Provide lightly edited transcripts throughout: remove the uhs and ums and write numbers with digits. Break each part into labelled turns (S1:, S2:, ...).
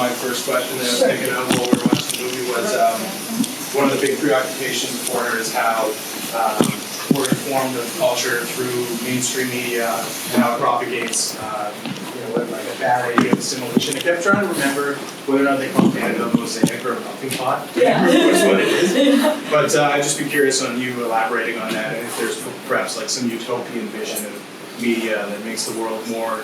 S1: my first question that I was thinking of while we were watching the movie was one of the big preoccupations for her is how we're informed of culture through mainstream media and how it propagates, with like a bad idea of assimilation. I kept trying to remember whether or not they call Canada a mosaic or a melting pot.
S2: Yeah.
S1: That's what it is. But I'd just be curious on you elaborating on that, and if there's perhaps like some utopian vision of media that makes the world more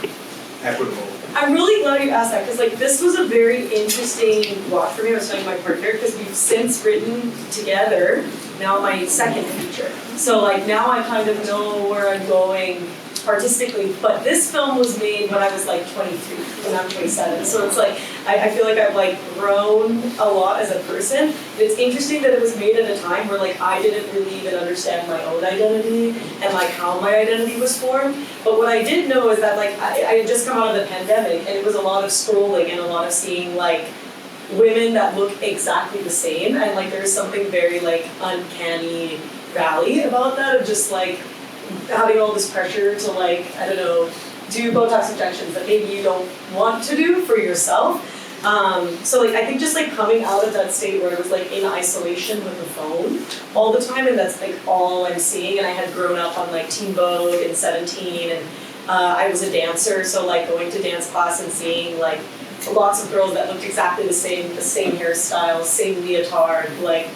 S1: equitable.
S2: I'm really glad you asked that, because like this was a very interesting watch for me. I was telling my partner, because we've since written together now my second feature. So like now I kind of know where I'm going artistically, but this film was made when I was like 23 and I'm 27. So it's like, I feel like I've like grown a lot as a person. And it's interesting that it was made at a time where like I didn't really even understand my own identity and like how my identity was formed. But what I did know is that like I had just come out of the pandemic, and it was a lot of scrolling and a lot of seeing like women that look exactly the same, and like there's something very like uncanny valley about that, of just like having all this pressure to like, I don't know, do Botox injections that maybe you don't want to do for yourself. So like I think just like coming out of that state where I was like in isolation with the phone all the time, and that's like all I'm seeing. And I had grown up on like Teen Vogue and 17, and I was a dancer, so like going to dance class and seeing like lots of girls that looked exactly the same hairstyle, same leotard, like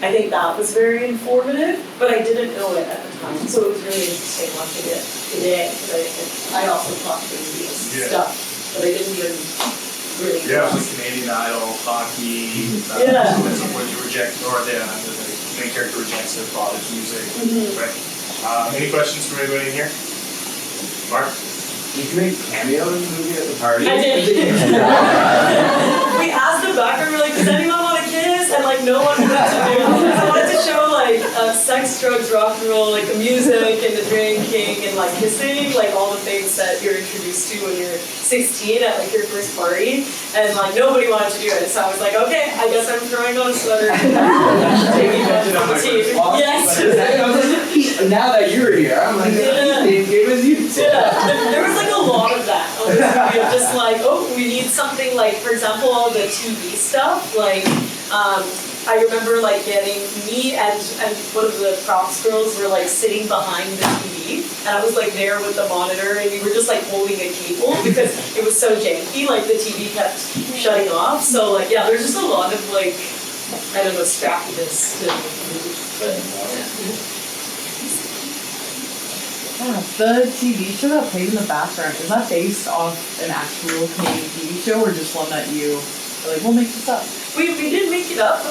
S2: I think that was very informative, but I didn't know it at the time, so it was really interesting watching it today, because I also thought these stuff, but I didn't even really know.
S1: Yeah, like Canadian Idol, hockey,
S2: yeah.
S1: where you reject, or the main character rejects their father's music, right? Any questions from anybody in here? Mark?
S3: You can make cameo in the movie at the party.
S2: I did. We asked the back, we were like, does anyone want to kiss? And like no one wanted to do. I wanted to show like sex, drugs, rock and roll, like the music and the drinking and like kissing, like all the things that you're introduced to when you're 16 at like your first party. And like nobody wanted to do it. So I was like, okay, I guess I'm throwing on a sweater. Taking one from the team. Yes.
S3: Now that you're here, I'm like, same game as you.
S2: Yeah. There was like a lot of that. Just like, oh, we need something like, for example, all the TV stuff. Like, I remember like getting me and one of the props girls were like sitting behind the TV, and I was like there with the monitor, and we were just like holding a cable because it was so janky. Like the TV kept shutting off. So like, yeah, there's just a lot of like, I don't know, scrappiness to but yeah.
S4: Yeah, the TV show that played in the background, is that based off an actual Canadian TV show, or just one that you were like, we'll make this up?
S2: We did make it up,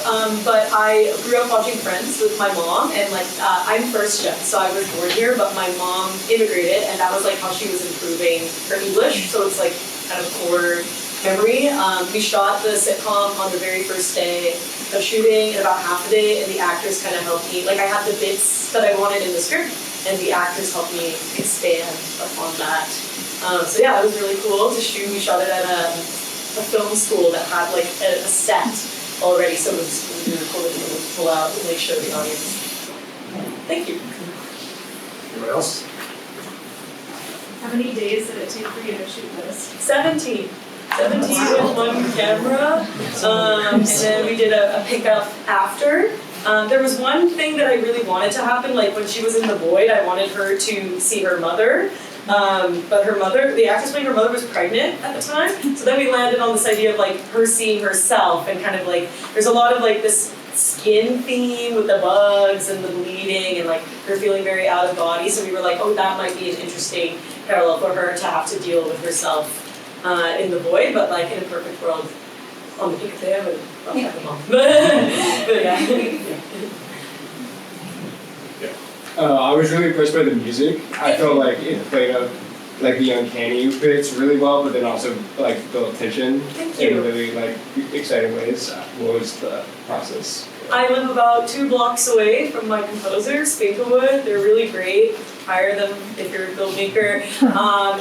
S2: but I grew up watching Friends with my mom, and like I'm first gen, so I was born here, but my mom immigrated, and that was like how she was improving her English, so it's like kind of core memory. We shot the sitcom on the very first day of shooting in about half a day, and the actors kind of helped me, like I had the bits that I wanted in the script, and the actors helped me expand upon that. So yeah, it was really cool to shoot. We shot it at a film school that had like a set already, so it was really cool to be able to pull out and like show the audience. Thank you.
S1: Anyone else?
S5: How many days did it take for you to shoot this?
S2: 17 with one camera, and then we did a pickup after. There was one thing that I really wanted to happen, like when she was in the void, I wanted her to see her mother, but her mother, the actress playing her mother, was pregnant at the time, so then we landed on this idea of like her seeing herself, and kind of like, there's a lot of like this skin theme with the bugs and the bleeding and like her feeling very out of body, so we were like, oh, that might be an interesting parallel for her to have to deal with herself in the void, but like in a perfect world, on the peak of day, I would love to have a mom. But yeah.
S6: I was really impressed by the music. I felt like it played up like the uncanny bits really well, but then also like built tension in really like exciting ways. What was the process?
S2: I live about 2 blocks away from my composers, Fernwood. They're really great. Hire them if you're a filmmaker.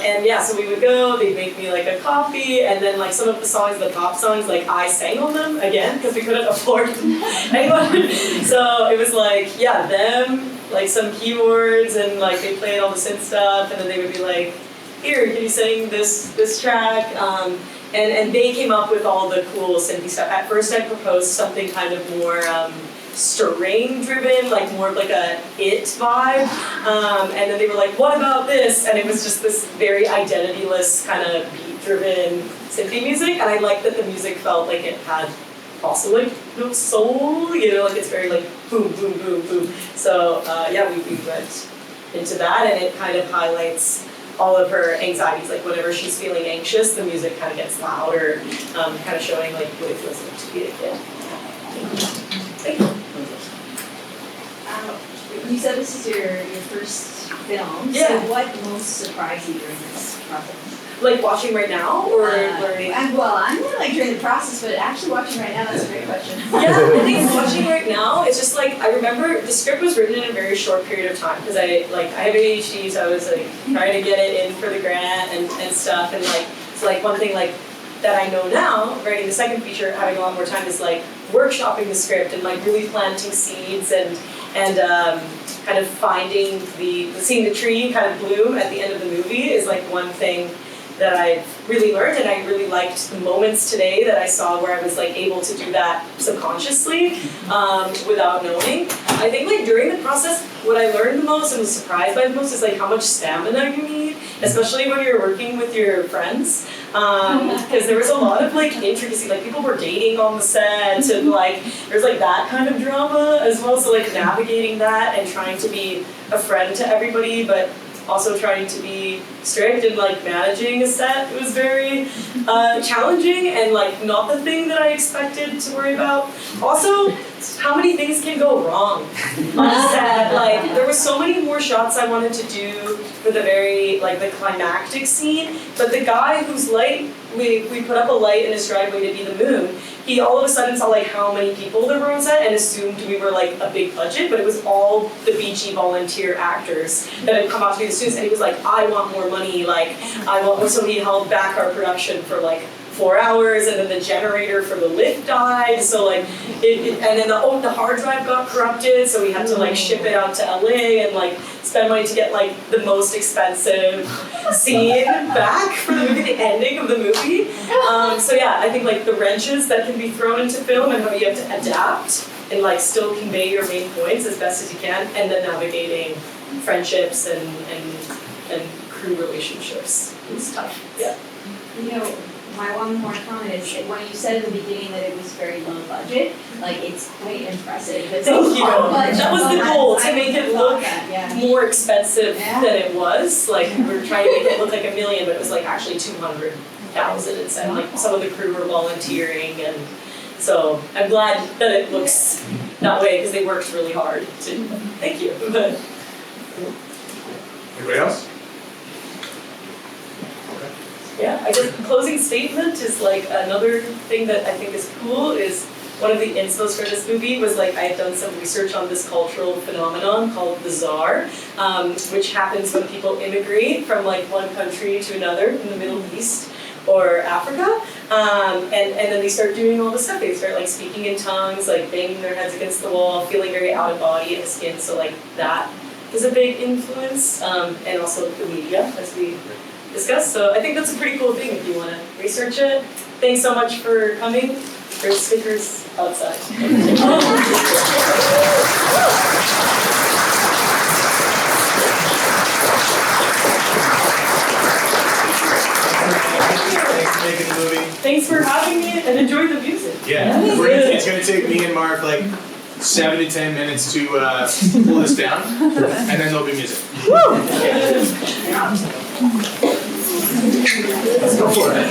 S2: And yeah, so we would go, they'd make me like a coffee, and then like some of the songs, the pop songs, like I sang on them again, because we couldn't afford anyone. So it was like, yeah, them, like some keyboards, and like they played all the synth stuff, and then they would be like, here, can you sing this track? and they came up with all the cool synthy stuff. At first I proposed something kind of more string driven, like more of like a it vibe, and then they were like, what about this? And it was just this very identityless kind of beat driven synthy music, and I liked that the music felt like it had also like soul, you know, like it's very like boom, boom, boom, boom. So yeah, we went into that, and it kind of highlights all of her anxieties. Like whenever she's feeling anxious, the music kind of gets louder, kind of showing like what it feels like to be a kid. Thank you.
S7: You said this is your first film.
S2: Yeah.
S7: So what most surprised you during this process?
S2: Like watching right now or learning?
S7: Well, I'm more like during the process, but actually watching right now, that's a great question.
S2: Yeah, I think watching right now, it's just like, I remember the script was written in a very short period of time, because I have ADHD, so I was like trying to get it in for the grant and stuff, and like, it's like one thing like that I know now, writing the second feature, having a lot more time, is like workshopping the script and like really planting seeds and kind of finding seeing the tree kind of bloom at the end of the movie is like one thing that I've really learned, and I really liked the moments today that I saw where I was like able to do that subconsciously without knowing. I think like during the process, what I learned the most and was surprised by the most is like how much stamina you need, especially when you're working with your friends. Because there was a lot of like intricacy, like people were dating on the set, and like there's like that kind of drama as well. So like navigating that and trying to be a friend to everybody, but also trying to be strict and like managing a set was very challenging and like not the thing that I expected to worry about. Also, how many things can go wrong on a set? Like there were so many more shots I wanted to do for the very like the climactic scene, but the guy whose light we put up a light in his driveway to be the moon. He all of a sudden saw like how many people there were on set and assumed we were like a big budget, but it was all the beachy volunteer actors that had come out to be the students, and he was like, I want more money, like I want more. So he held back our production for like 4 hours, and then the generator for the lift died, so like and then the hard drive got corrupted, so we had to like ship it out to LA and like spend money to get like the most expensive scene back for the movie, the ending of the movie. So yeah, I think like the wrenches that can be thrown into film and how you have to adapt and like still convey your main points as best as you can, and then navigating friendships and crew relationships is tough. Yeah.
S7: You know, my one more comment is that when you said in the beginning that it was very low budget, like it's quite impressive. It's
S2: Thank you.
S7: Budget,
S2: That was the goal, to make it look
S7: yeah.
S2: more expensive than it was. Like we were trying to make it look like $1 million, but it was like actually 200,000 instead. Like some of the crew were volunteering, and so I'm glad that it looks that way because they worked really hard. Thank you.
S1: Anybody else?
S2: Yeah, I guess closing statement is like another thing that I think is cool is one of the instos for this movie was like I had done some research on this cultural phenomenon called the Tsar, which happens when people immigrate from like one country to another in the Middle East or Africa, and then they start doing all this stuff. They start like speaking in tongues, like banging their heads against the wall, feeling very out of body in the skin. So like that is a big influence, and also the media, as we discussed. So I think that's a pretty cool thing if you want to research it. Thanks so much for coming. There's stickers outside.
S1: Thanks for making the movie.
S2: Thanks for having me and enjoy the music.
S1: Yeah, it's gonna take me and Mark like 7 to 10 minutes to pull this down, and then there'll be music. Let's go for it.